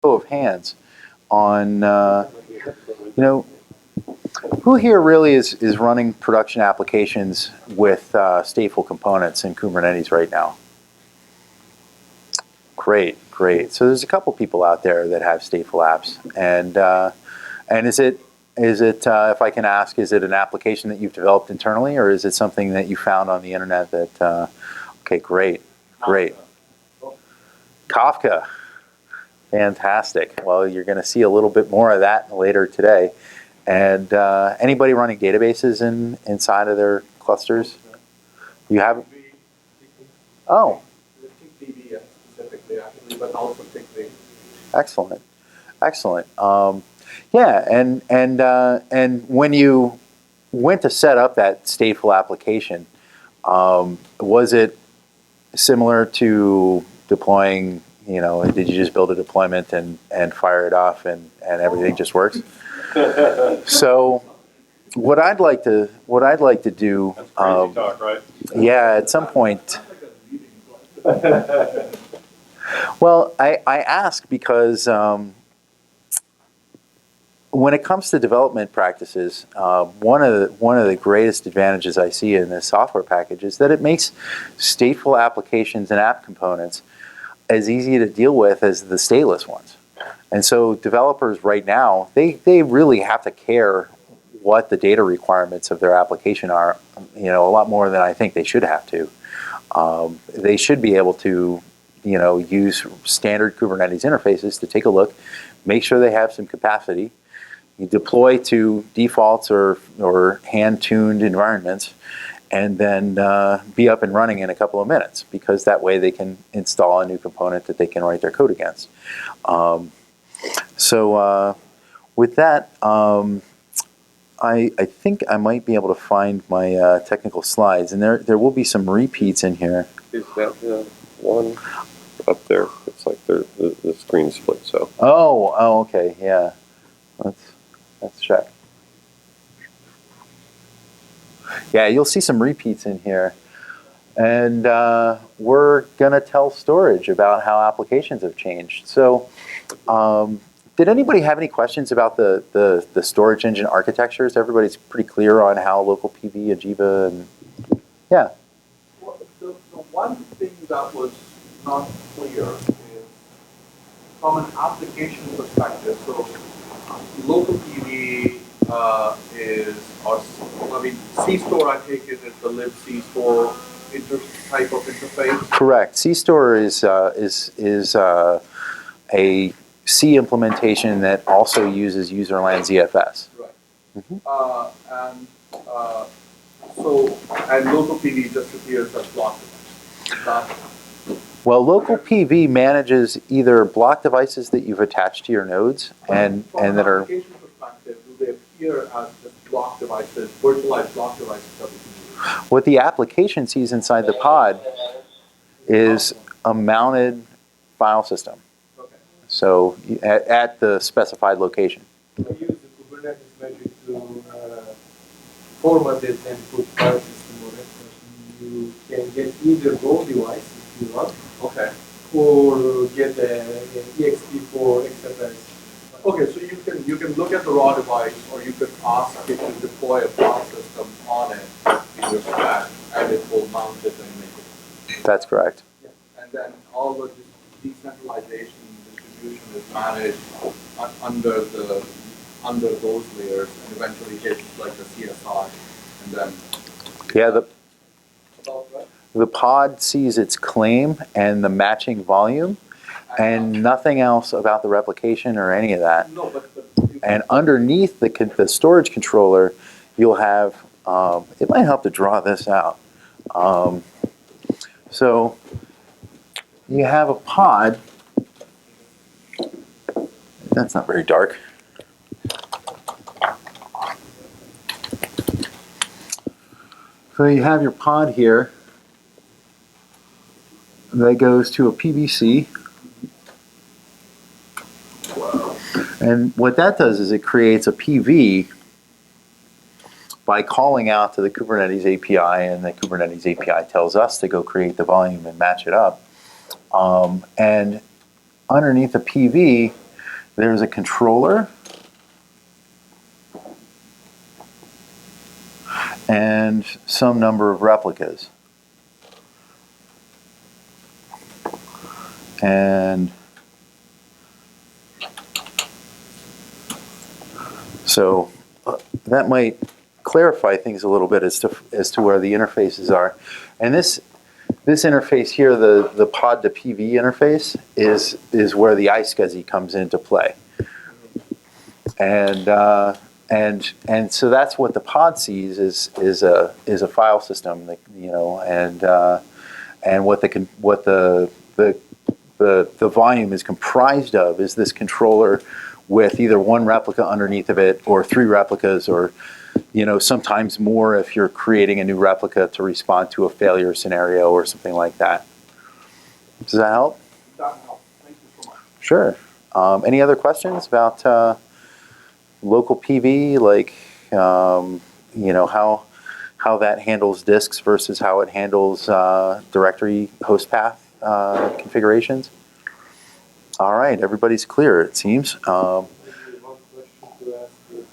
show of hands on, who here really is running production applications with stateful components in Kubernetes right now? Great, great. So there's a couple people out there that have stateful apps, and is it if I can ask, is it an application that you've developed internally, or is it something that you found on the internet that? Okay, great, great. Kafka, fantastic. Well, you're going to see a little bit more of that later today. And anybody running databases inside of their clusters? You have? Oh. Excellent, excellent. Yeah, and when you went to set up that stateful application, was it similar to deploying? Did you just build a deployment and fire it off and everything just works? So, what I'd like to do. That's crazy talk, right? Yeah, at some point. Well, I ask because when it comes to development practices, one of the greatest advantages I see in this software package is that it makes stateful applications and app components as easy to deal with as the stateless ones. And so developers right now, they really have to care what the data requirements of their application are, a lot more than I think they should have to. They should be able to, use standard Kubernetes interfaces to take a look, make sure they have some capacity, you deploy to defaults or hand-tuned environments, and then be up and running in a couple of minutes, because that way they can install a new component that they can write their code against. So with that, I think I might be able to find my technical slides, and there will be some repeats in here. Is that the one up there? It's like the screen split. So. Oh, okay, yeah. Let's check. Yeah, you'll see some repeats in here, and we're gonna tell storage about how applications have changed. So. Did anybody have any questions about the storage engine architectures? Everybody's pretty clear on how local PV and Jiva and yeah. Well, the one thing that was not clear is from an application perspective. So local PV C-store, I take it, is the libc-store type of interface. Correct. C-store is a C implementation that also uses userland ZFS. Right. Mm-hmm. And local PV just appears as block device. Well, local PV manages either block devices that you've attached to your nodes and that are. From an application perspective, do they appear as just block devices, virtualized block devices that we can use? What the application sees inside the pod is a mounted file system. So at the specified location. I use the Kubernetes magic to format it and put file system on it. You can get either raw device if you want, okay, or get an ext4 exabytes. Okay, so you can look at the raw device, or you could ask it to deploy a file system on it in your stack, and it will mount it and make it. That's correct. Yeah. And then all the decentralization is managed under those layers, and eventually hits like the CSR, and then yeah, the pod sees its claim and the matching volume, and nothing else about the replication or any of that. No, but and underneath the storage controller, you'll have. It might help to draw this out. So you have a pod. That's not very dark. So you have your pod here that goes to a PVC. And what that does is it creates a PV by calling out to the Kubernetes API, and the Kubernetes API tells us to go create the volume and match it up. And underneath the PV, there's a controller, and some number of replicas. And so that might clarify things a little bit as to where the interfaces are. And this interface here, the pod to PV interface, is where the iSCSI comes into play. And so that's what the pod sees is a file system that, and what the volume is comprised of is this controller with either one replica underneath of it or three replicas, or sometimes more if you're creating a new replica to respond to a failure scenario or something like that. Does that help? That helps. Thank you so much. Sure. Any other questions about local PV, like how that handles disks versus how it handles directory host path configurations? All right, everybody's clear, it seems. Maybe one question to ask is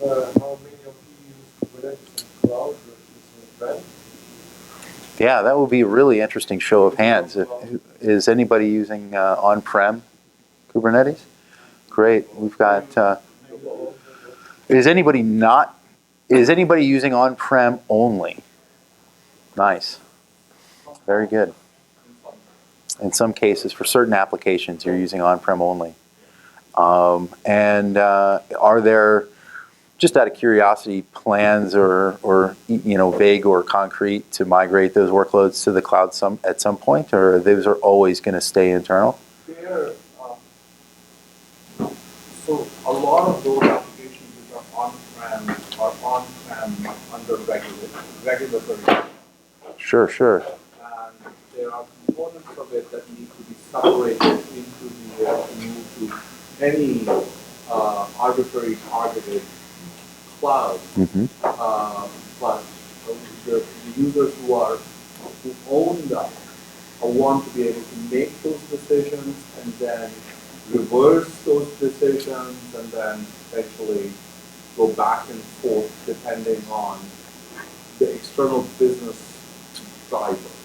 how many of you use Kubernetes on cloud versus on-prem? Yeah, that would be a really interesting show of hands. Is anybody using on-prem Kubernetes? Great, we've got. Is anybody using on-prem only? Nice, very good. In some cases, for certain applications, you're using on-prem only. And are there, just out of curiosity, plans or vague or concrete to migrate those workloads to the cloud at some point, or those are always going to stay internal? So a lot of those applications which are on-prem under regulatory. Sure. And there are components of it that need to be separated into to move to any arbitrary targeted cloud. But the users who own that want to be able to make those decisions and then reverse those decisions and then eventually go back and forth depending on the external business drivers.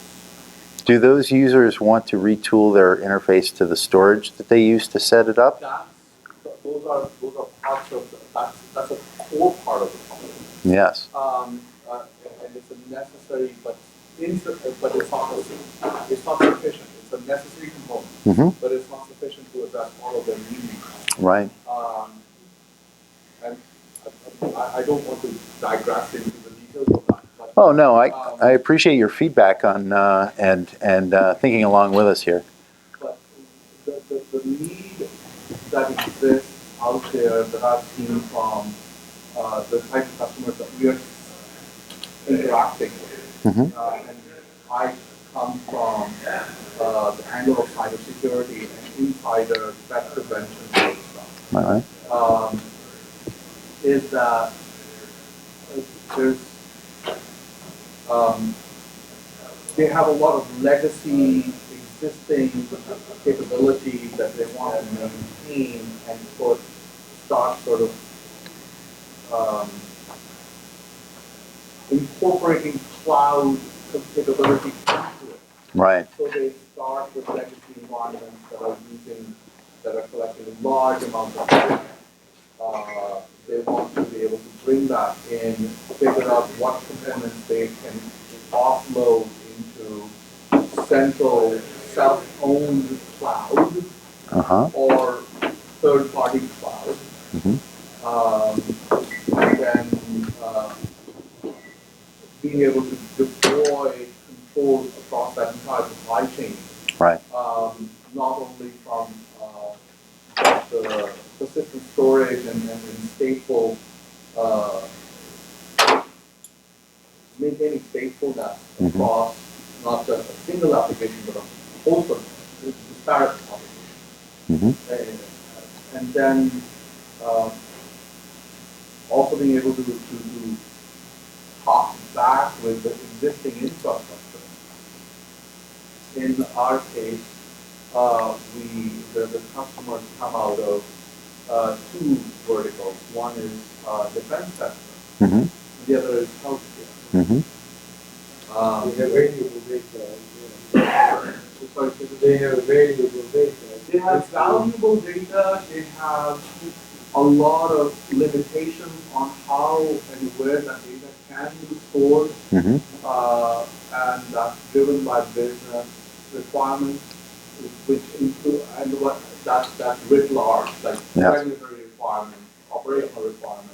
Do those users want to retool their interface to the storage that they use to set it up? Those are parts of that's a core part of the problem. Yes. And it's a necessary, but it's not sufficient. It's a necessary component, but it's not sufficient to address all of their needs. Right. And I don't want to digress into the details of that. But, Oh no, I appreciate your feedback on and thinking along with us here. But the need that exists out there that I've seen from the type of customers that we are interacting with, and I come from the angle of cybersecurity and insider threat prevention sort of stuff. All right. Is that there's they have a lot of legacy existing capability that they want to maintain and start sort of incorporating cloud capability into it. Right. So they start with legacy environments that are collecting large amounts of data. They want to be able to bring that in, figure out what components they can offload into central self-owned cloud or third-party cloud. And then being able to deploy controls across that entire supply chain. Right. Not only from the persistent storage and stateful, maintaining statefulness across not just a single application, but a host of disparate applications. And then also being able to talk back with the existing infrastructure. In our case, the customers come out of two verticals. One is defense sector, Mm-hmm. the other is healthcare. Mm-hmm. They have valuable data. Sorry, They have valuable data. they have valuable data. They have a lot of limitations on how and where that data can be stored, Mm-hmm. and that's driven by business requirements, which include and what that's writ large, like Yeah. regulatory requirements, operational requirements,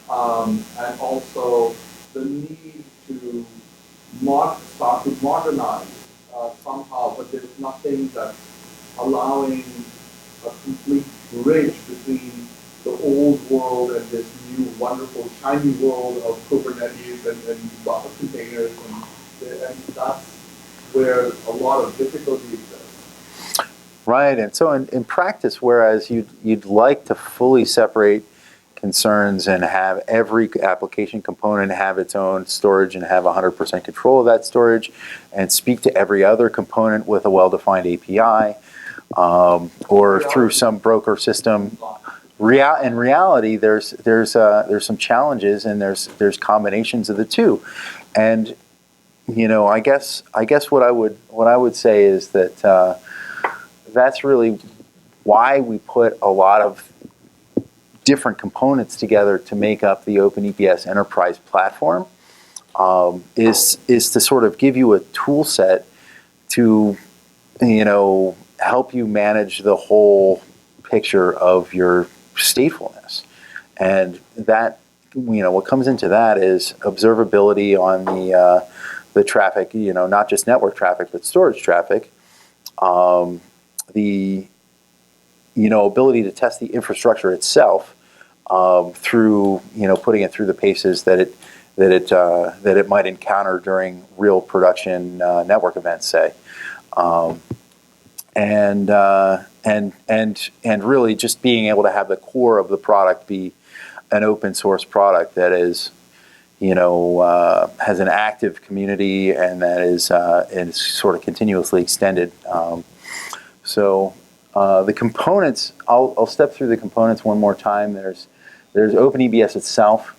and also the need to start to modernize somehow, but there's nothing that's allowing a complete bridge between the old world and this new wonderful shiny world of Kubernetes and Docker containers, and that's where a lot of difficulty exists. Right, and so in practice, whereas you'd like to fully separate concerns and have every application component have its own storage and have 100% control of that storage and speak to every other component with a well-defined API or through some broker system. In reality, there's some challenges and there's combinations of the two, and I guess what I would say is that that's really why we put a lot of different components together to make up the OpenEBS Enterprise platform, is to sort of give you a tool set to help you manage the whole picture of your statefulness. And that, what comes into that is observability on the traffic, not just network traffic, but storage traffic. The ability to test the infrastructure itself through putting it through the paces that it might encounter during real production network events, say. And really just being able to have the core of the product be an open source product that is, has an active community and that is sort of continuously extended. So the components, I'll step through the components one more time. There's OpenEBS itself.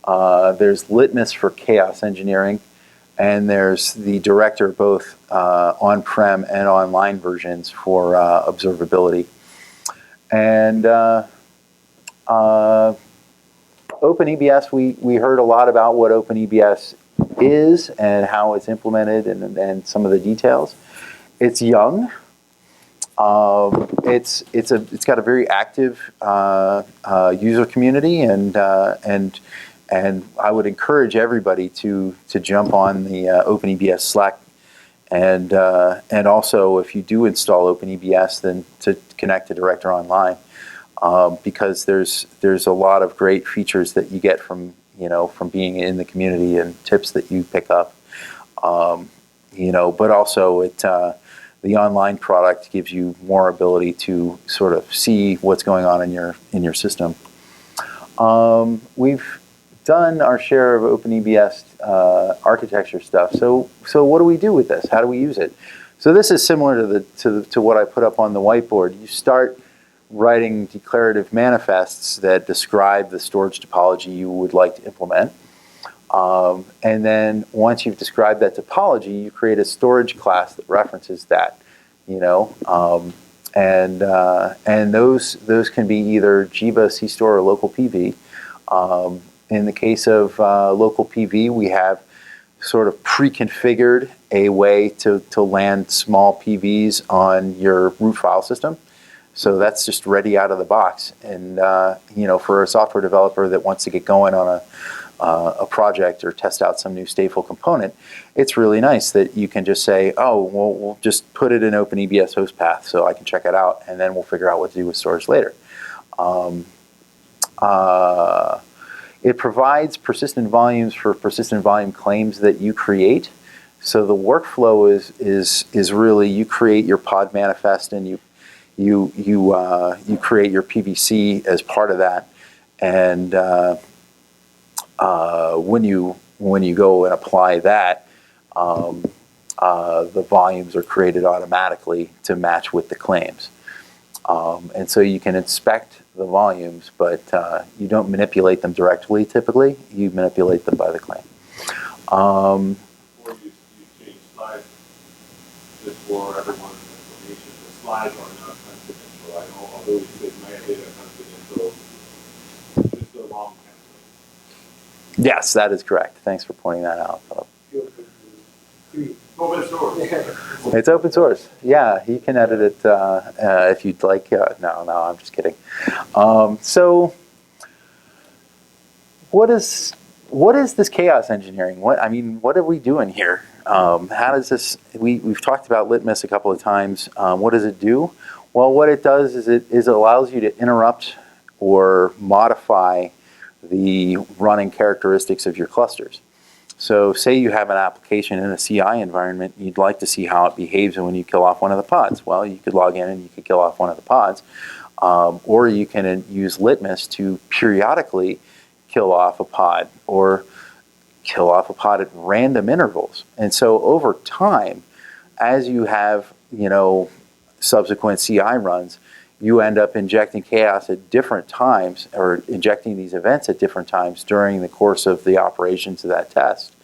There's Litmus for chaos engineering. And there's the director, both on-prem and online versions for observability. And OpenEBS, we heard a lot about what OpenEBS is and how it's implemented and some of the details. It's young. It's got a very active user community, and I would encourage everybody to jump on the OpenEBS Slack, and also if you do install OpenEBS, then to connect to Director Online, because there's a lot of great features that you get from being in the community and tips that you pick up, but also the online product gives you more ability to sort of see what's going on in your system. We've done our share of OpenEBS architecture stuff. So what do we do with this? How do we use it? So this is similar to what I put up on the whiteboard. You start writing declarative manifests that describe the storage topology you would like to implement. And then once you've described that topology, you create a storage class that references that, and those can be either Jiva, CStore, or local PV. In the case of local PV, we have sort of pre-configured a way to land small PVs on your root file system. So that's just ready out of the box. And for a software developer that wants to get going on a project or test out some new stateful component, it's really nice that you can just say, oh, well, we'll just put it in OpenEBS host path so I can check it out, and then we'll figure out what to do with storage later. It provides persistent volumes for persistent volume claims that you create. So the workflow is really, you create your pod manifest and you create your PVC as part of that, and when you go and apply that, the volumes are created automatically to match with the claims. And so you can inspect the volumes, but you don't manipulate them directly typically. You manipulate them by the claim. Or you change slides just for everyone's information. The slides are not confidential. I know, although you said metadata confidential, just the wrong answer. Yes, that is correct. Thanks for pointing that out, Philip. Open source. It's open source. Yeah, you can edit it if you'd like. No, I'm just kidding. So, what is this chaos engineering? What are we doing here? How does this? We've talked about Litmus a couple of times. What does it do? Well, what it does is it allows you to interrupt or modify the running characteristics of your clusters. So say you have an application in a CI environment, you'd like to see how it behaves when you kill off one of the pods. Well, you could log in and you could kill off one of the pods. Or you can use Litmus to periodically kill off a pod or kill off a pod at random intervals. And so over time, as you have, subsequent CI runs, you end up injecting chaos at different times or injecting these events at different times during the course of the operations of that test.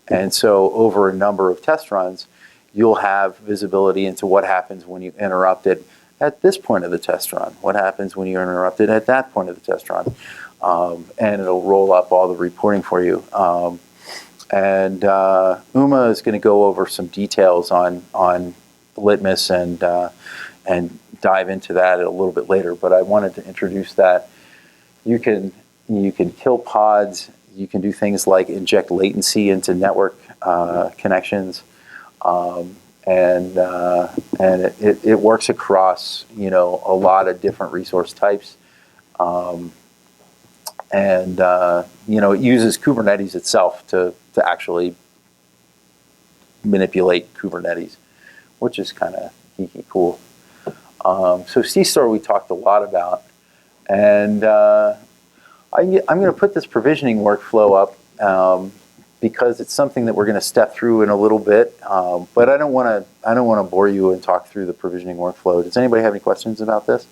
And so over a number of test runs, you'll have visibility into what happens when you interrupt it at this point of the test run, what happens when you're interrupted at that point of the test run. And it'll roll up all the reporting for you. And Uma is going to go over some details on Litmus and dive into that a little bit later, but I wanted to introduce that. You can kill pods. You can do things like inject latency into network connections, and it works across a lot of different resource types, and it uses Kubernetes itself to actually manipulate Kubernetes, which is kind of geeky cool. So CStore we talked a lot about, and I'm going to put this provisioning workflow up because it's something that we're going to step through in a little bit. But I don't want to bore you and talk through the provisioning workflow. Does anybody have any questions about this?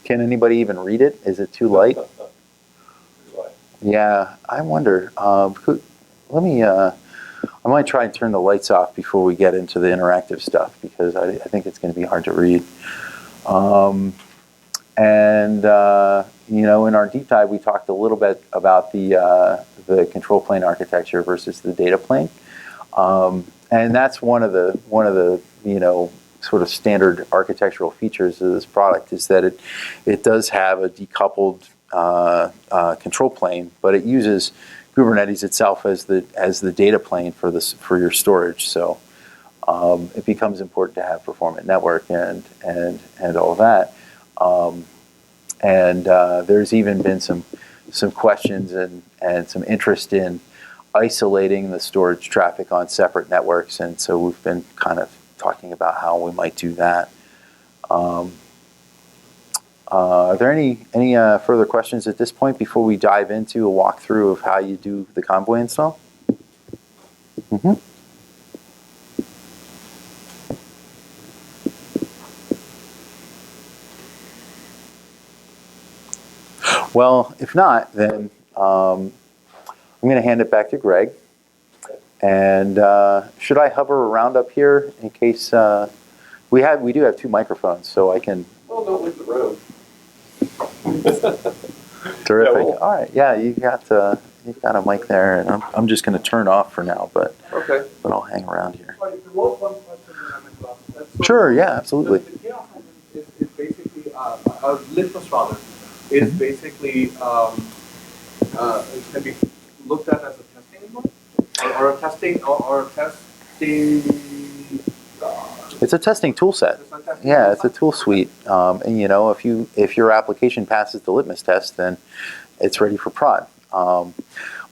Can anybody even read it? Is it too light? Yeah, I wonder. I might try and turn the lights off before we get into the interactive stuff because I think it's going to be hard to read. In our deep dive, we talked a little bit about the control plane architecture versus the data plane, and that's one of the sort of standard architectural features of this product is that it does have a decoupled control plane, but it uses Kubernetes itself as the data plane for your storage. So it becomes important to have performant network and all that. There's even been some questions and some interest in isolating the storage traffic on separate networks, and so we've been kind of talking about how we might do that. Are there any further questions at this point before we dive into a walkthrough of how you do the Convoy install? Mm-hmm. Well, if not, then I'm going to hand it back to Greg. And should I hover around up here in case we do have two microphones, so I can. Well, don't leave the road. Terrific. Yeah, well, all right. Yeah, you've got a mic there, and I'm just going to turn off for now, but I'll hang around here. Sorry, there was one question that I meant to ask. Sure. Yeah. Absolutely. The chaos engine is basically Litmus rather is basically it can be looked at as a testing environment or a testing. It's a testing tool set. Yeah, it's a tool suite. And if your application passes the litmus test, then it's ready for prod.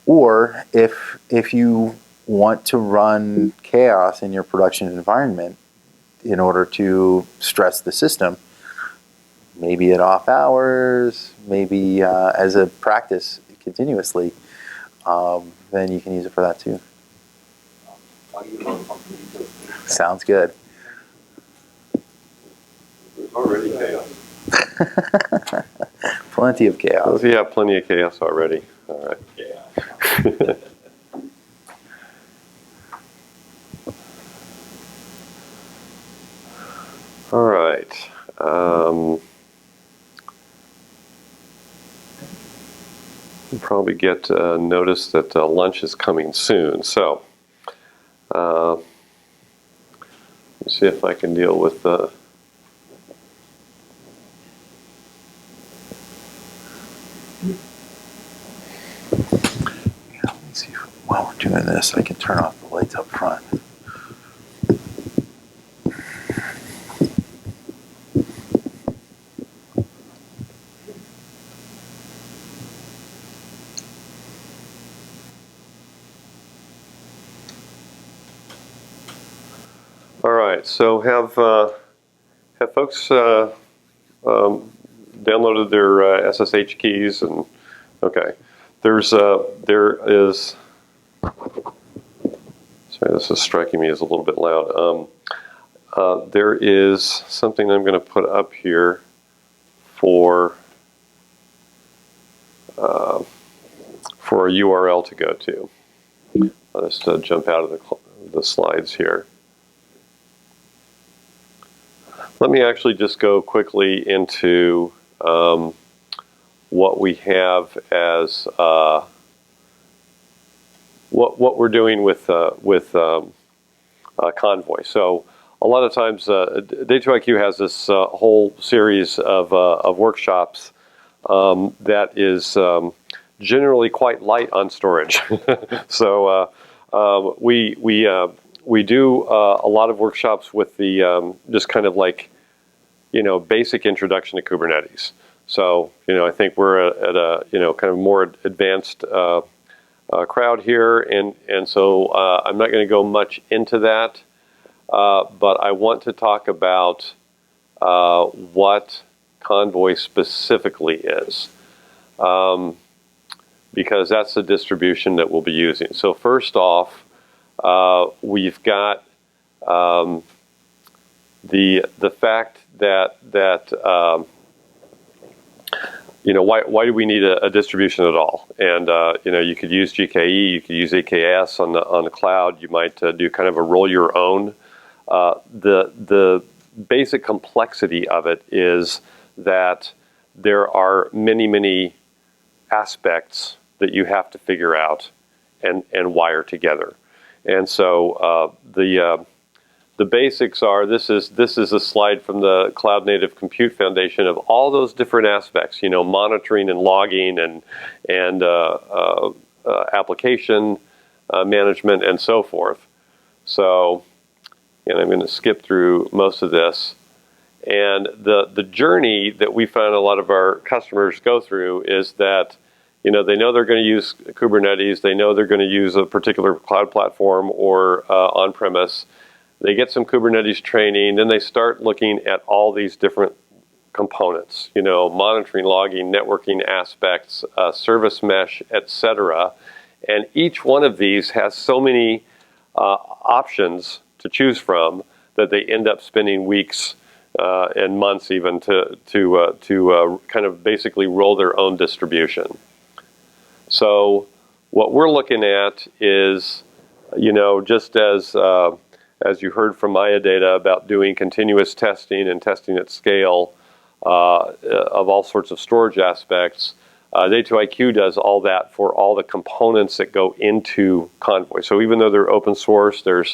Or if you want to run chaos in your production environment in order to stress the system, maybe at off hours, maybe as a practice continuously, then you can use it for that too. argue about something we just Sounds good. There's already chaos. Plenty of chaos. Yeah, plenty of chaos already. All right. yeah. All right. You'll probably get notice that lunch is coming soon. So, let me see if I can deal with the. Yeah, let me see if, while we're doing this, I can turn off the lights up front. All right. So have folks downloaded their SSH keys and okay. There is. Sorry, this is striking me as a little bit loud. There is something I'm going to put up here for a URL to go to. I'll just jump out of the slides here. Let me actually just go quickly into what we have as what we're doing with Convoy. So a lot of times, Day2IQ has this whole series of workshops that is generally quite light on storage. So we do a lot of workshops with the just kind of like basic introduction to Kubernetes. So I think we're at a kind of more advanced crowd here, and so I'm not going to go much into that, but I want to talk about what Convoy specifically is, because that's the distribution that we'll be using. So first off, we've got the fact that why do we need a distribution at all? And you could use GKE, you could use AKS on the cloud. You might do kind of a roll your own. The basic complexity of it is that there are many aspects that you have to figure out and wire together. And so the basics are, this is a slide from the Cloud Native Compute Foundation of all those different aspects, monitoring and logging and application management and so forth. So, and I'm going to skip through most of this. And the journey that we found a lot of our customers go through is that they know they're going to use Kubernetes, they know they're going to use a particular cloud platform or on-premise. They get some Kubernetes training, then they start looking at all these different components, monitoring, logging, networking aspects, service mesh, etc. And each one of these has so many options to choose from that they end up spending weeks and months even to kind of basically roll their own distribution. So what we're looking at is, just as you heard from Maya Data about doing continuous testing and testing at scale of all sorts of storage aspects, Day2IQ does all that for all the components that go into Convoy. So even though they're open source, they're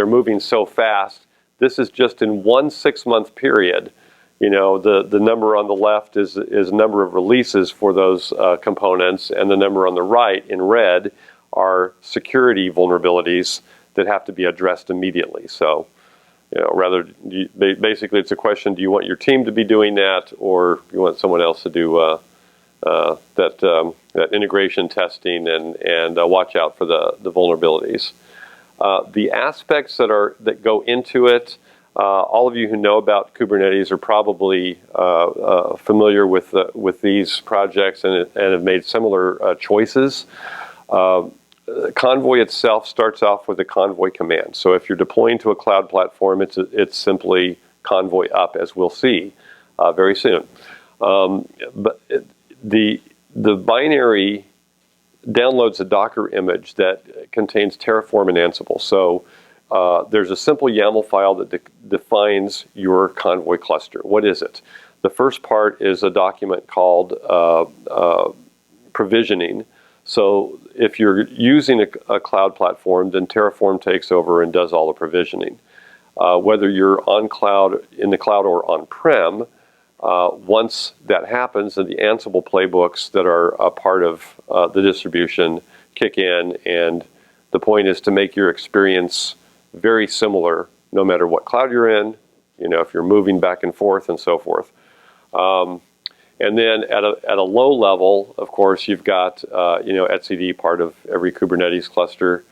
moving so fast. This is just in one 6-month period. The number on the left is number of releases for those components, and the number on the right in red are security vulnerabilities that have to be addressed immediately. So, basically it's a question: do you want your team to be doing that, or you want someone else to do that integration testing and watch out for the vulnerabilities? The aspects that go into it. All of you who know about Kubernetes are probably familiar with these projects and have made similar choices. Convoy itself starts off with a Convoy command. So if you're deploying to a cloud platform, it's simply Convoy up, as we'll see very soon. But the binary downloads a Docker image that contains Terraform and Ansible. So there's a simple YAML file that defines your Convoy cluster. What is it? The first part is a document called provisioning. So if you're using a cloud platform, then Terraform takes over and does all the provisioning. Whether you're in the cloud or on-prem, once that happens, then the Ansible playbooks that are a part of the distribution kick in, and the point is to make your experience very similar no matter what cloud you're in, if you're moving back and forth and so forth. And then at a low level, of course, you've got etcd, part of every Kubernetes cluster,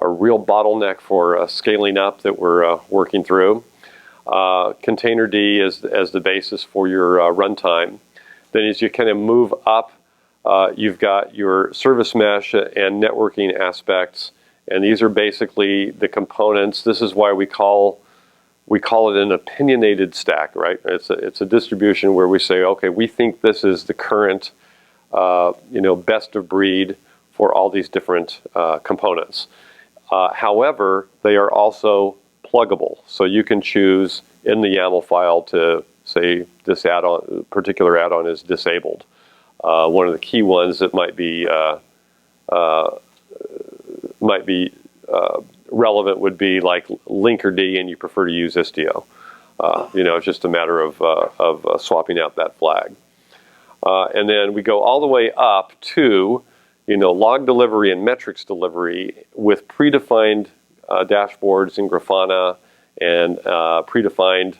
a real bottleneck for scaling up that we're working through. Containerd as the basis for your runtime. Then as you kind of move up, you've got your service mesh and networking aspects, and these are basically the components. This is why we call it an opinionated stack, right? It's a distribution where we say, okay, we think this is the current, best of breed for all these different components. However, they are also pluggable, so you can choose in the YAML file to say this particular add-on is disabled. One of the key ones that might be relevant would be like Linkerd, and you prefer to use Istio. It's just a matter of swapping out that flag. And then we go all the way up to log delivery and metrics delivery with predefined dashboards in Grafana and predefined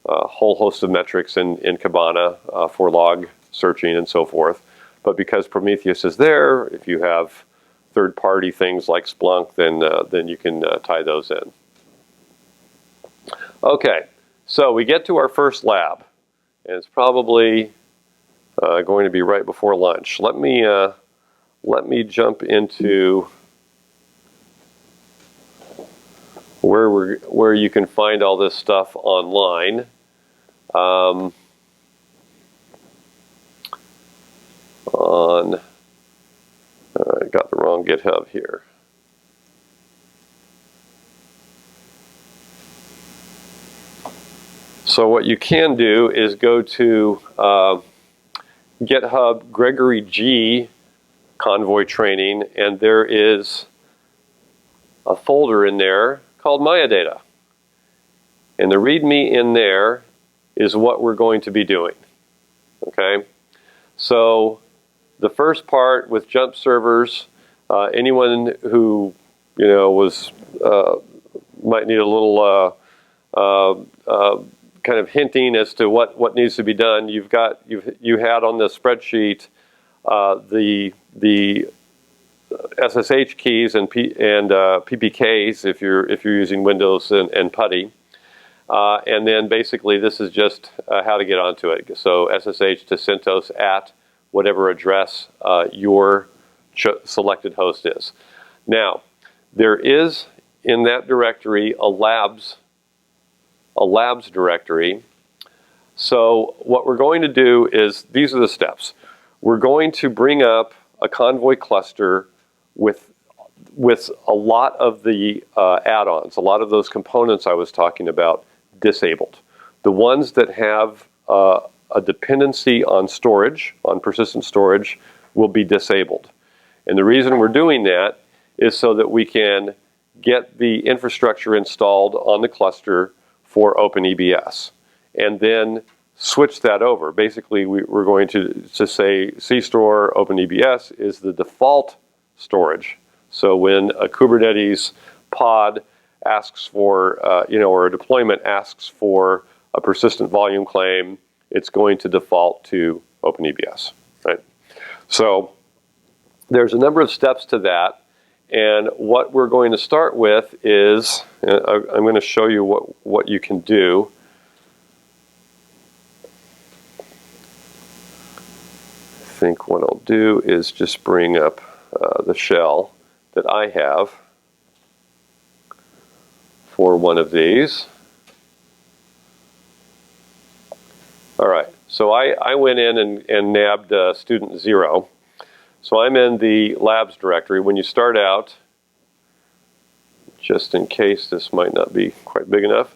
whole host of metrics in Kibana for log searching and so forth. But because Prometheus is there, if you have third-party things like Splunk, then you can tie those in. Okay, so we get to our first lab, and it's probably going to be right before lunch. Let me jump into where you can find all this stuff online. I got the wrong GitHub here. So what you can do is go to GitHub Gregory G Convoy training, and there is a folder in there called Data. And the README in there is what we're going to be doing. Okay? So the first part with Jumpservers, anyone who might need a little kind of hinting as to what needs to be done. You had on the spreadsheet the SSH keys and PPKs if you're using Windows and PuTTY. And then basically this is just how to get onto it. So SSH to CentOS at whatever address your selected host is. Now, there is in that directory a labs directory. So what we're going to do is, these are the steps. We're going to bring up a Convoy cluster with a lot of the add-ons, a lot of those components I was talking about disabled. The ones that have a dependency on storage, on persistent storage, will be disabled. And the reason we're doing that is so that we can get the infrastructure installed on the cluster for OpenEBS and then switch that over. Basically, we're going to say CStore OpenEBS is the default storage. So when a Kubernetes pod asks for, or a deployment asks for a persistent volume claim, it's going to default to OpenEBS, right? So there's a number of steps to that, and what we're going to start with is, I'm going to show you what you can do. I think what I'll do is just bring up the shell that I have for one of these. All right, so I went in and nabbed student 0. So I'm in the labs directory. When you start out, just in case this might not be quite big enough,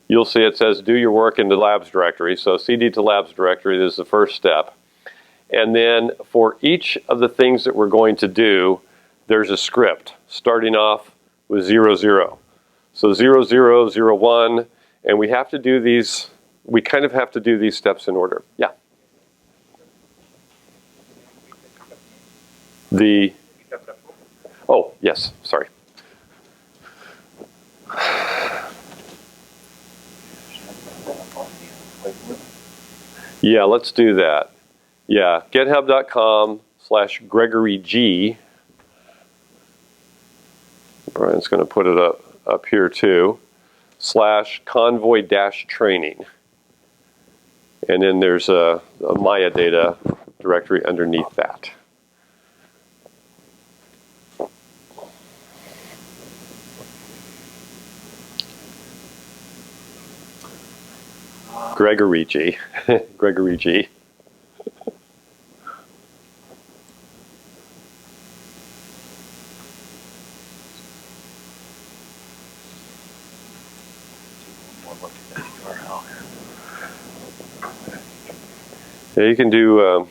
you'll see it says do your work in the labs directory. So CD to labs directory, this is the first step. And then for each of the things that we're going to do, there's a script starting off with 00. So 0001, and we have to do these, we kind of have to do these steps in order. Yeah. Oh, yes, sorry. Yeah, let's do that. Yeah, github.com/GregoryG. Brian's going to put it up here too. /convoy-training. And then there's a Maya data directory underneath that. Gregory G. Gregory G. Yeah, you can do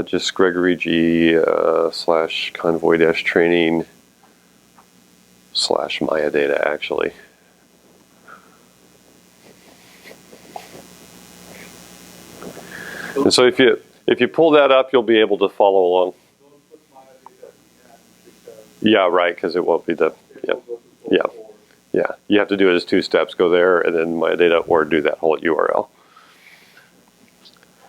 just Gregory G /convoy-training /Maya data actually. And so if you pull that up, you'll be able to follow along. Yeah, right, because it won't be the, yeah. You have to do it as 2 steps. Go there, and then Maya data, or do that whole URL.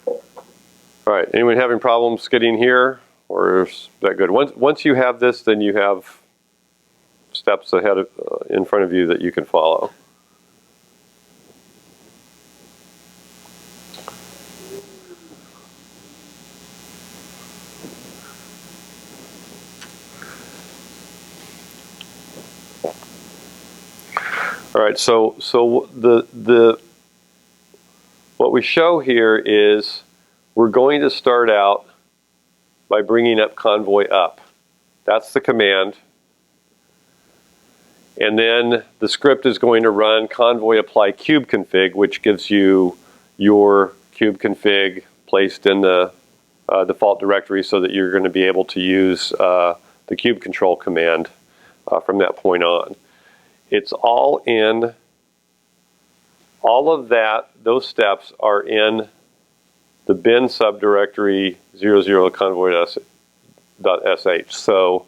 All right, anyone having problems getting here, or is that good? Once you have this, then you have steps ahead of, in front of you that you can follow. All right, so what we show here is we're going to start out by bringing up Convoy up. That's the command. And then the script is going to run convoy apply kubeconfig, which gives you your kubeconfig placed in the default directory so that you're going to be able to use the kubecontrol command from that point on. It's all in, all of that, those steps are in the bin subdirectory 00convoy.sh. So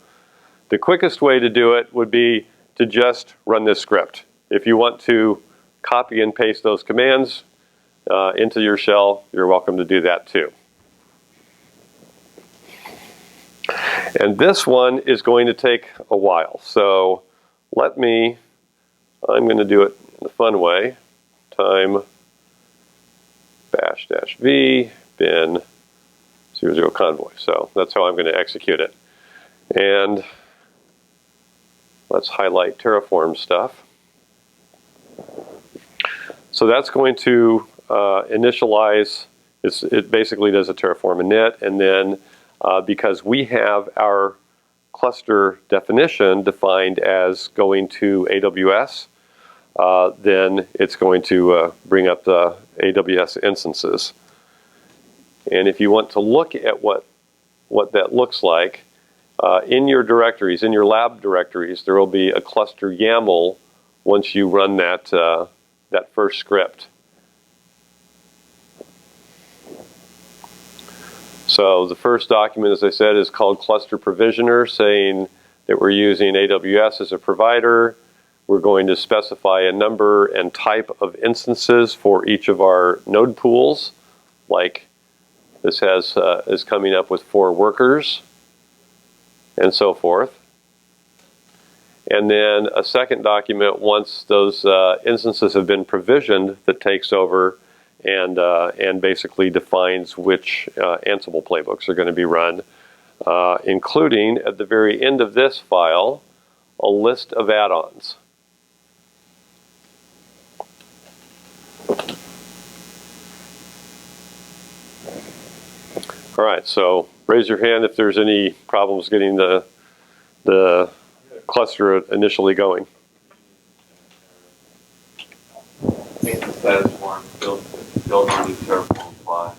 the quickest way to do it would be to just run this script. If you want to copy and paste those commands into your shell, you're welcome to do that too. And this one is going to take a while. So I'm going to do it in a fun way. Time --v bin 00 convoy. So that's how I'm going to execute it. And let's highlight Terraform stuff. So that's going to initialize, it basically does a Terraform init, and then because we have our cluster definition defined as going to AWS, then it's going to bring up the AWS instances. And if you want to look at what that looks like, in your directories, in your lab directories, there will be a cluster YAML once you run that, that first script. So the first document, as I said, is called Cluster Provisioner, saying that we're using AWS as a provider. We're going to specify a number and type of instances for each of our node pools, like this is coming up with 4 workers, and so forth. And then a second document, once those instances have been provisioned, that takes over and basically defines which Ansible playbooks are going to be run. including at the very end of this file a list of add-ons. All right, so raise your hand if there's any problems getting the cluster initially going. Maintenance status one, build on new Terraform fly.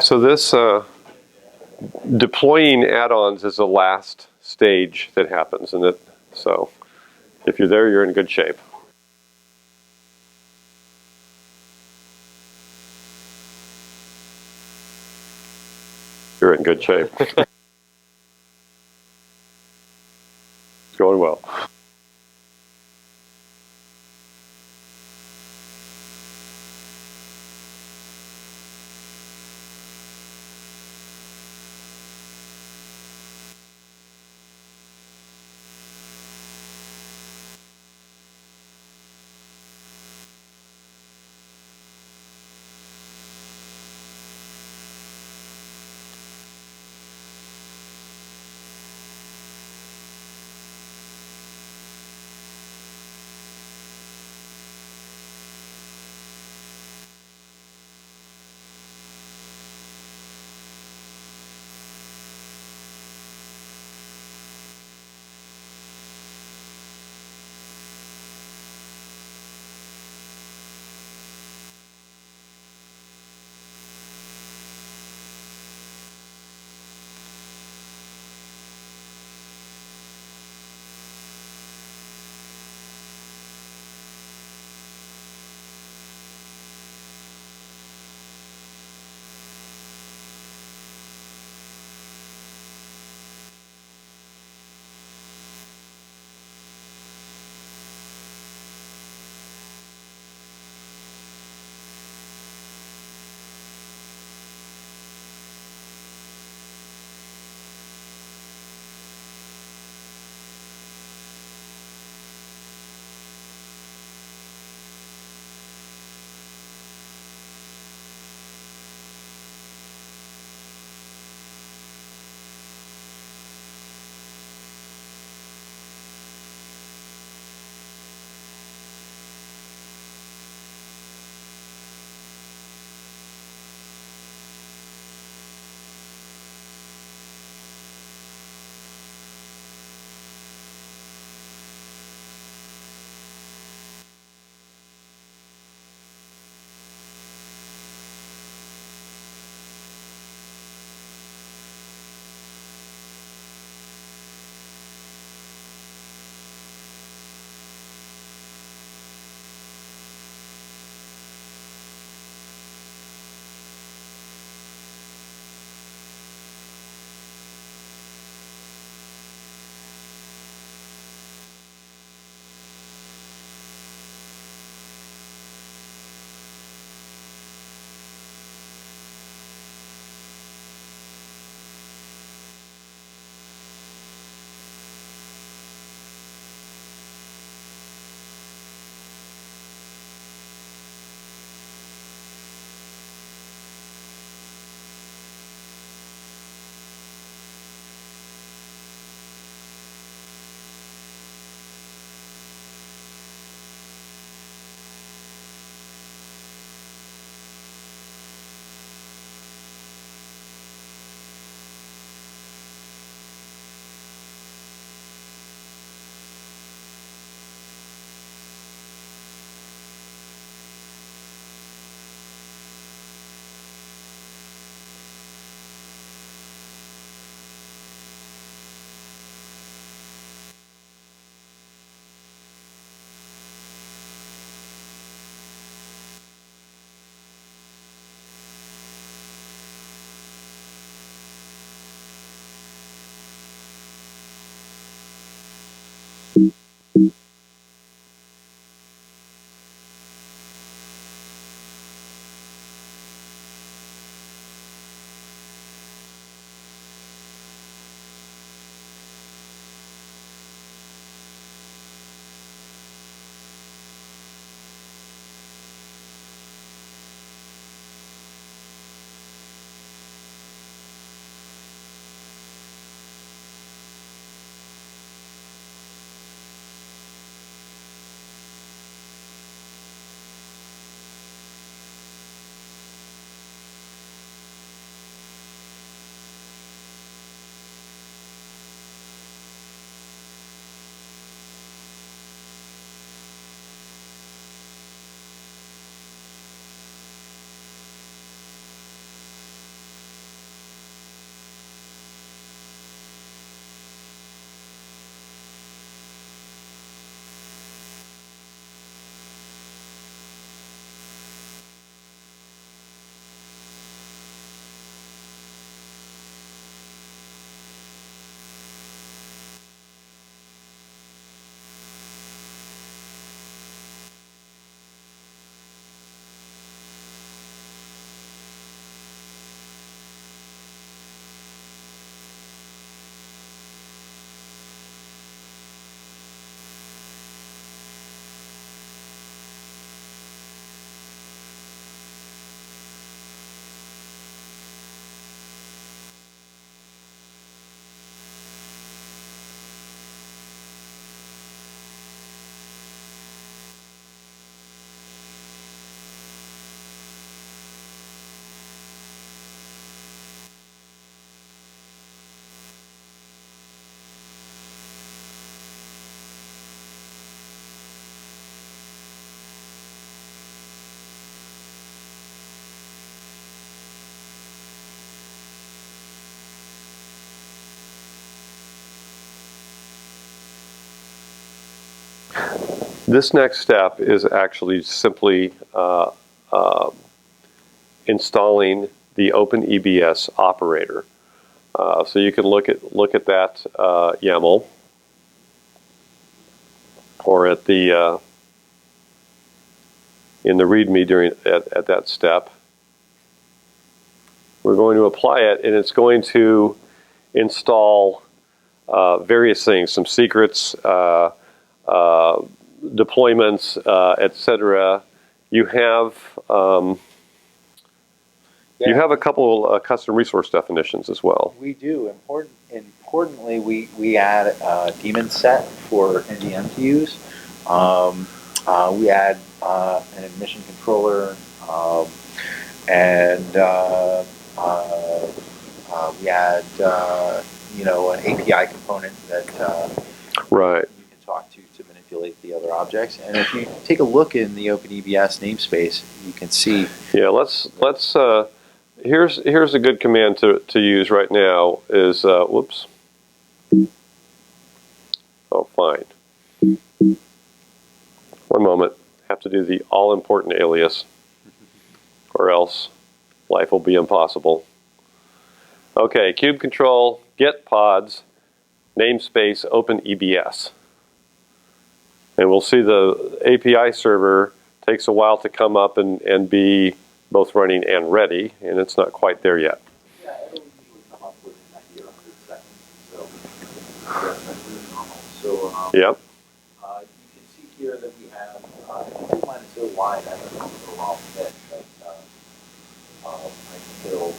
So this deploying add-ons is the last stage that happens, and so if you're there, you're in good shape. You're in good shape. It's going well. This next step is actually simply installing the OpenEBS operator. So you can look at that YAML, or at the in the README at that step. We're going to apply it, and it's going to install various things, some secrets, deployments, etc. You have a couple custom resource definitions as well. We do. Importantly, we add a daemon set for NDM to use. We add an admission controller, and we add an API component that Right. you can talk to manipulate the other objects. And if you take a look in the OpenEBS namespace, you can see. Yeah. Let's. Here's a good command to use right now. Is whoops. Oh, fine. One moment. Have to do the all-important alias, or else life will be impossible. Okay, kube control, get pods, namespace, OpenEBS. And we'll see the API server takes a while to come up and be both running and ready, and it's not quite there yet. Yeah, it'll usually come up within 90 or 100 seconds. So that's really normal. So Yep. you can see here that we have the line is so wide, I don't know if it'll all fit, but I think it'll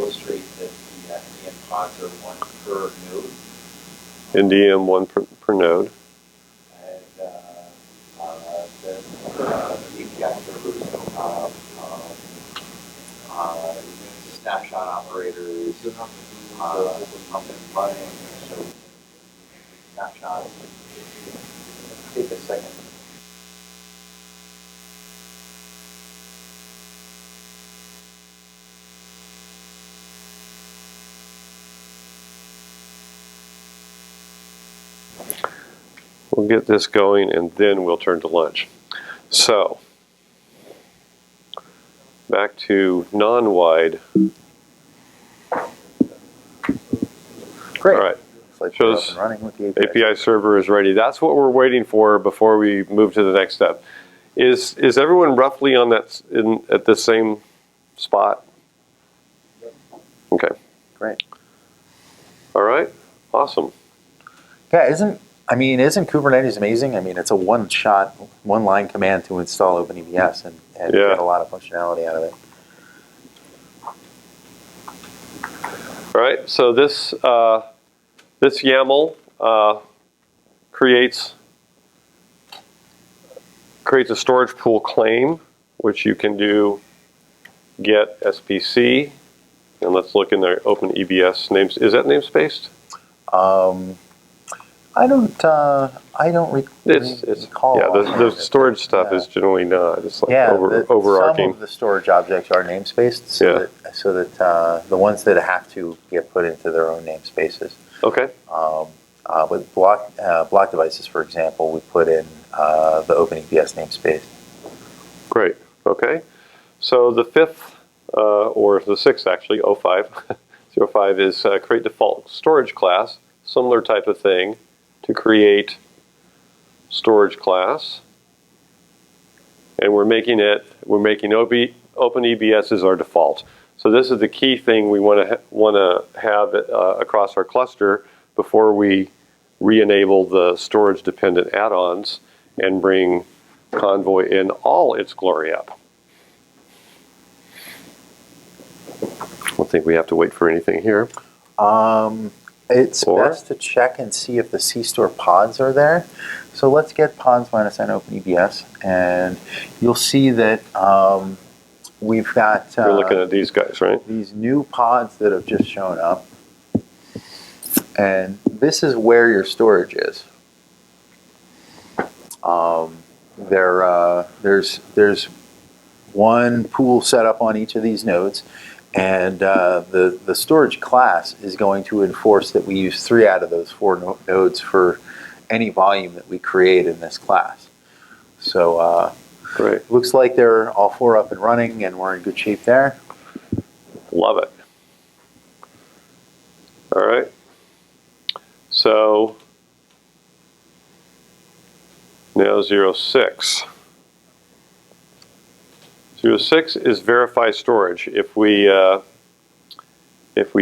illustrate that the NDM pods are one per node. NDM one per node. And the API servers snapshot operators up and running, so snapshot. Take a second. We'll get this going, and then we'll turn to lunch. So, back to non-wide. Great. All right. Looks like we're up Shows and running with the API server is ready. That's what we're waiting for before we move to the next step. Is everyone roughly on that at the same spot? Okay. Great. All right. Awesome. Yeah, isn't Kubernetes amazing? I mean, it's a one-line command to install OpenEBS and Yeah. get a lot of functionality out of it. All right. So this YAML creates a storage pool claim, which you can do get SPC, and let's look in their OpenEBS names. Is that namespaced? I don't recall. Yeah, the storage stuff is generally not. It's like overarching. Some of the storage objects are namespaced, so that the ones that have to get put into their own namespaces. Okay. With block devices, for example, we put in the OpenEBS namespace. Great. Okay. So the fifth, or the sixth actually, 05, 05 is create default storage class. Similar type of thing to create storage class. And we're making OpenEBS as our default. So this is the key thing we want to have across our cluster before we re-enable the storage-dependent add-ons and bring Convoy in all its glory up. I don't think we have to wait for anything here. It's best to check and see if the CStore pods are there. So let's get pods -n OpenEBS, and you'll see that we've got We're looking at these guys, right? these new pods that have just shown up. And this is where your storage is. There's one pool set up on each of these nodes, and the storage class is going to enforce that we use 3 out of those 4 nodes for any volume that we create in this class. So Great. looks like they're all 4 up and running, and we're in good shape there. Love it. All right. So now 06. 06 is verify storage. If we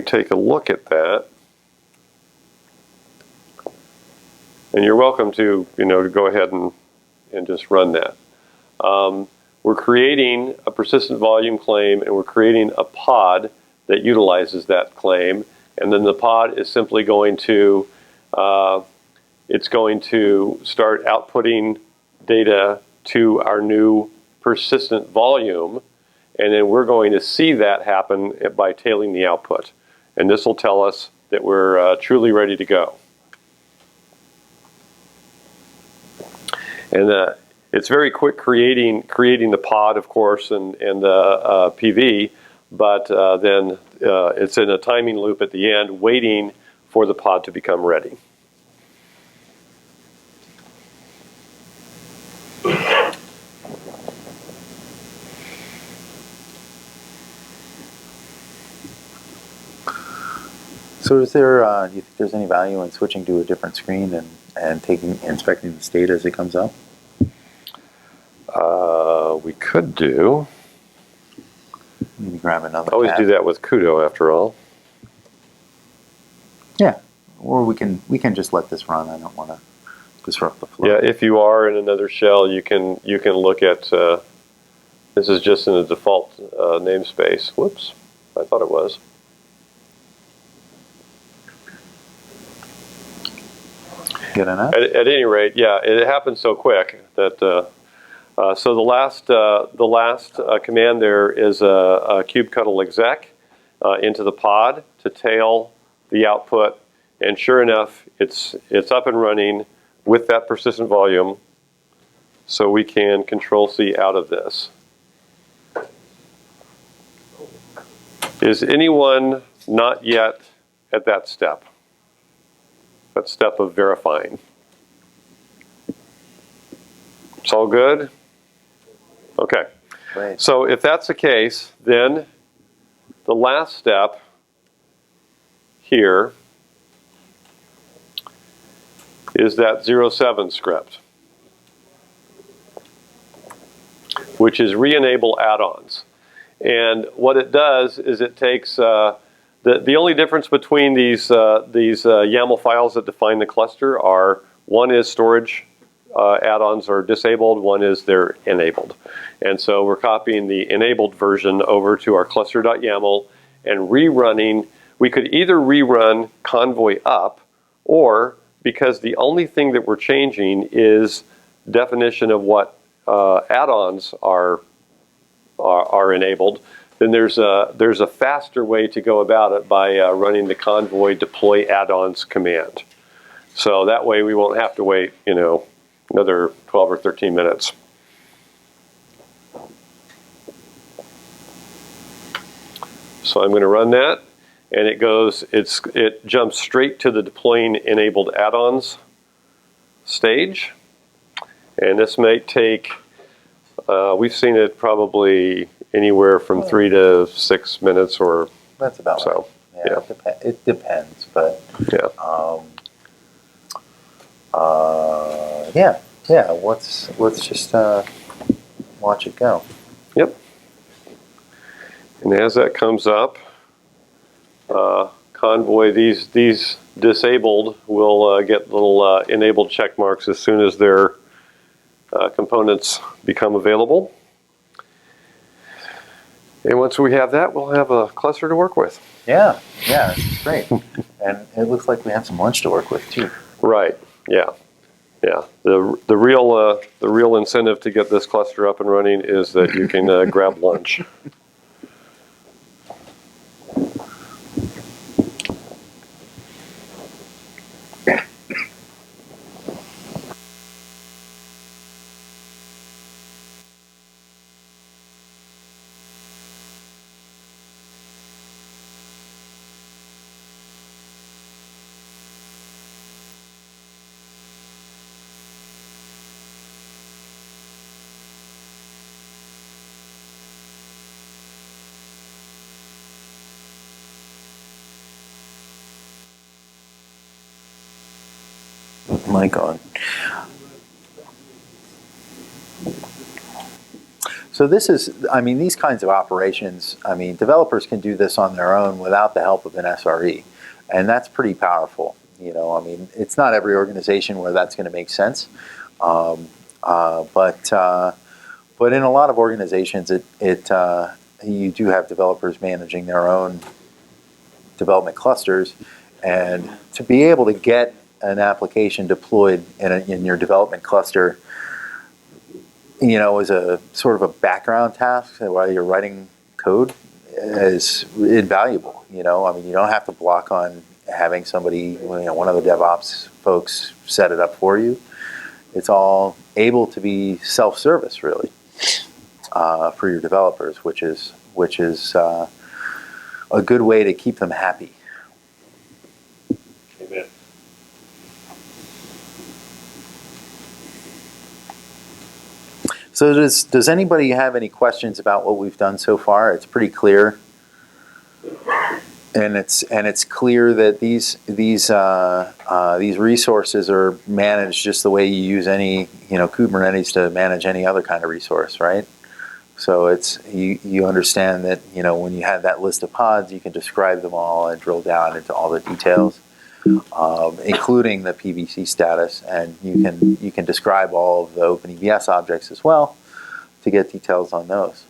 take a look at that, and you're welcome to to go ahead and just run that. We're creating a persistent volume claim, and we're creating a pod that utilizes that claim, and then the pod is simply going to it's going to start outputting data to our new persistent volume, and then we're going to see that happen by tailing the output, and this will tell us that we're truly ready to go. And it's very quick creating the pod, of course, and the PV, but then it's in a timing loop at the end, waiting for the pod to become ready. So is there, do you think there's any value in switching to a different screen and inspecting the state as it comes up? We could do. Maybe grab another Always tab. do that with Kudo, after all. Yeah, or we can just let this run. I don't want to disrupt the flow. Yeah, if you are in another shell, you can look at. This is just in the default namespace. Whoops, I thought it was. Get enough? At any rate, yeah, it happens so quick that. So the last command there is a kubectl exec into the pod to tail the output, and sure enough, it's up and running with that persistent volume. So we can Control-C out of this. Is anyone not yet at that step? That step of verifying. It's all good? Okay. Great. So if that's the case, then the last step here is that 07 script, which is re-enable add-ons. And what it does is it takes the only difference between these YAML files that define the cluster are, one is storage add-ons are disabled, one is they're enabled. And so we're copying the enabled version over to our cluster.yaml and rerunning. We could either rerun convoy up, or because the only thing that we're changing is definition of what add-ons are enabled, then there's a faster way to go about it by running the convoy deploy add-ons command. So that way we won't have to wait, another 12 or 13 minutes. So I'm going to run that, and it jumps straight to the deploying enabled add-ons stage. And this may take, we've seen it probably anywhere from 3 to 6 minutes, or That's about so. right. Yeah, it depends, but Yeah. yeah. Let's just watch it go. Yep. And as that comes up, convoy, these disabled will get little enabled check marks as soon as their components become available. And once we have that, we'll have a cluster to work with. Yeah, it's great. And it looks like we have some lunch to work with too. Right. Yeah. Yeah. The real incentive to get this cluster up and running is that you can grab lunch. Mic on. So this is, I mean, these kinds of operations, I mean, developers can do this on their own without the help of an SRE. And that's pretty powerful. You know, I mean, it's not every organization where that's going to make sense. But in a lot of organizations, you do have developers managing their own development clusters. And to be able to get an application deployed in your development cluster, you know, as a sort of a background task while you're writing code is invaluable. You know, I mean, you don't have to block on having somebody, you know, one of the DevOps folks set it up for you. It's all able to be self-service, really, for your developers, which is a good way to keep them happy. Amen. So does anybody have any questions about what we've done so far? It's pretty clear, and it's clear that these resources are managed just the way you use any, you know, Kubernetes to manage any other kind of resource, right? So it's you understand that, you know, when you have that list of pods, you can describe them all and drill down into all the details, including the PVC status, and you can describe all of the OpenEBS objects as well to get details on those.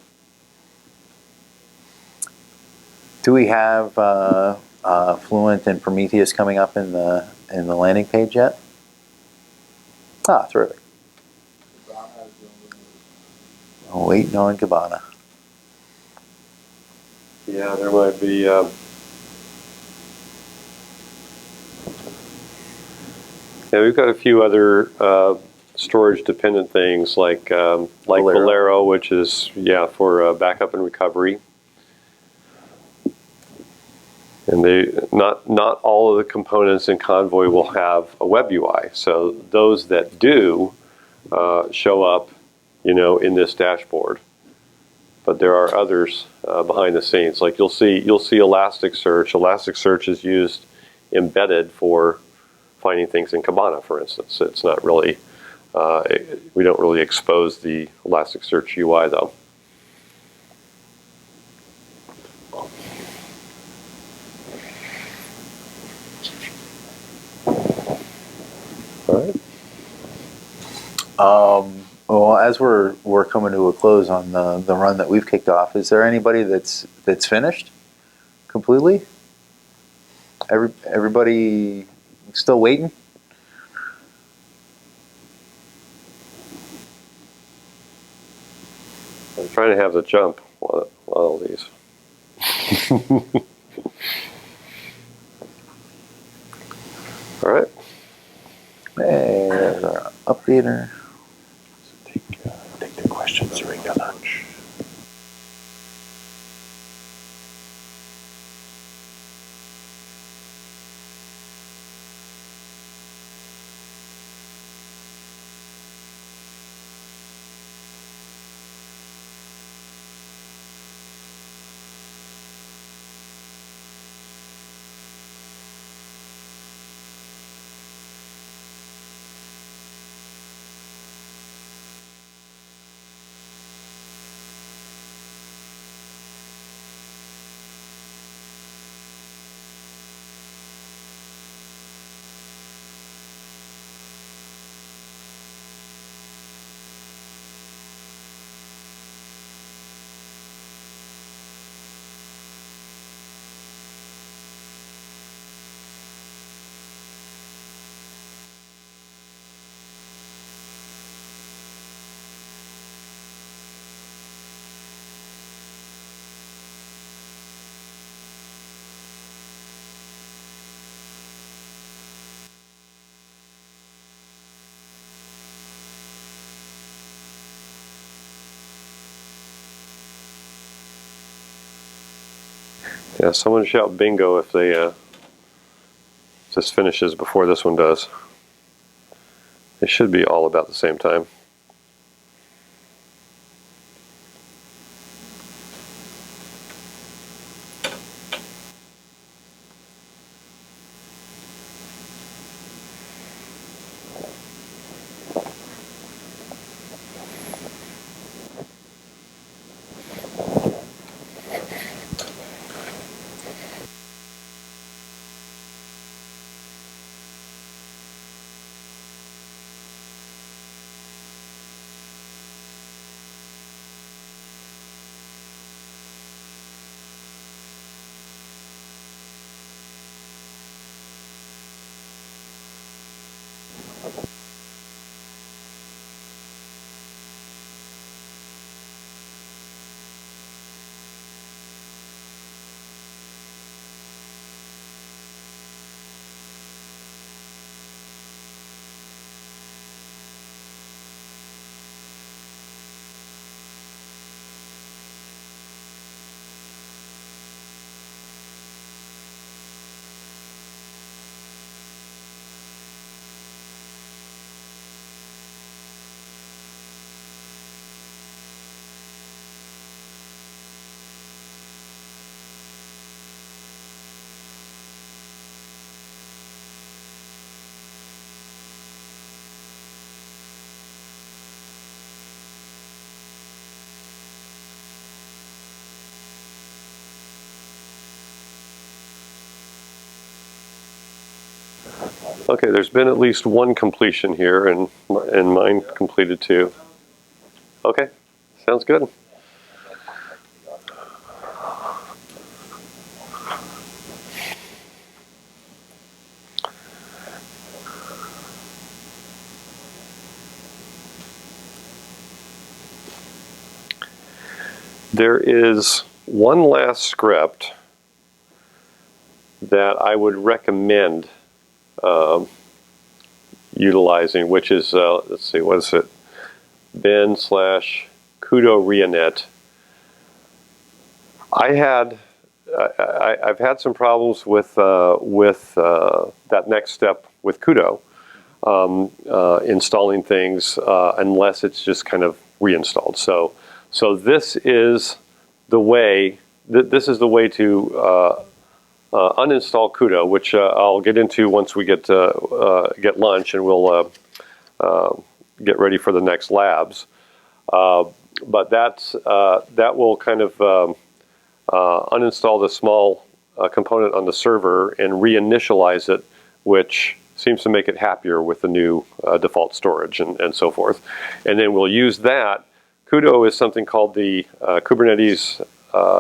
Do we have Fluent and Prometheus coming up in the landing page yet? Ah, terrific. Waiting on Kibana. Yeah, there might be. Yeah, we've got a few other storage-dependent things like Valero, which is for backup and recovery. And not all of the components in Convoy will have a web UI. So those that do show up, you know, in this dashboard. But there are others behind the scenes. Like you'll see Elasticsearch. Elasticsearch is used embedded for finding things in Kibana, for instance. It's not really, we don't really expose the Elasticsearch UI though. All right. Well, as we're coming to a close on the run that we've kicked off, is there anybody that's finished completely? Everybody still waiting? I'm trying to have the jump on all these. All right. Hey, there's our updater. Take the questions during the lunch. Yeah, someone shout bingo if this finishes before this one does. It should be all about the same time. Okay, there's been at least one completion here, and mine completed too. Okay, sounds good. There is one last script that I would recommend utilizing, which is, let's see, what is it? bin/kudo reinit. I've had some problems with that next step with kudo, installing things unless it's just kind of reinstalled. So this is the way. This is the way to uninstall kudo, which I'll get into once we get lunch, and we'll get ready for the next labs. But that will kind of uninstall the small component on the server and reinitialize it, which seems to make it happier with the new default storage and so forth. And then we'll use that. Kudo is something called the Kubernetes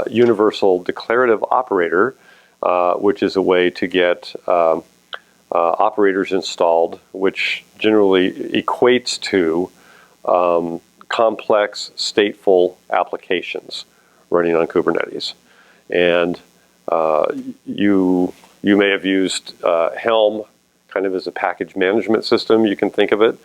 Universal Declarative Operator, which is a way to get operators installed, which generally equates to complex stateful applications running on Kubernetes. And you may have used Helm kind of as a package management system, you can think of it.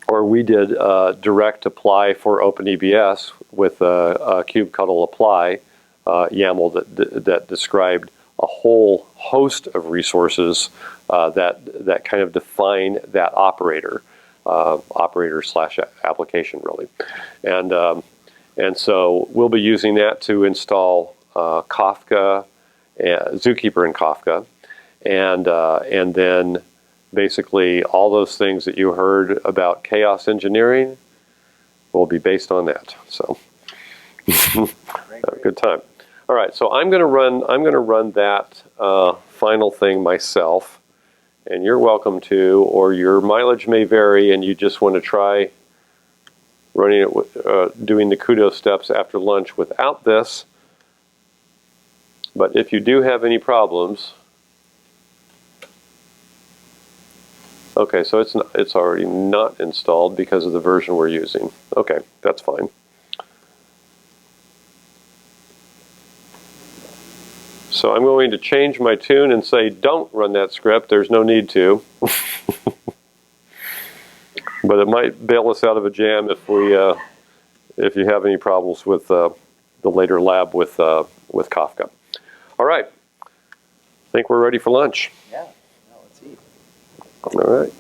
Or we did direct apply for OpenEBS with a kubectl apply YAML that described a whole host of resources that kind of define that operator/application really, and so we'll be using that to install Kafka, Zookeeper, and Kafka, and then basically all those things that you heard about chaos engineering will be based on that. So good time. All right, so I'm going to run that final thing myself, and you're welcome to, or your mileage may vary, and you just want to try running it with, doing the kudo steps after lunch without this. But if you do have any problems, okay, so it's already not installed because of the version we're using. Okay, that's fine. So I'm going to change my tune and say, don't run that script. There's no need to. But it might bail us out of a jam if you have any problems with the later lab with Kafka. All right. I think we're ready for lunch. Yeah. No, let's eat. All right.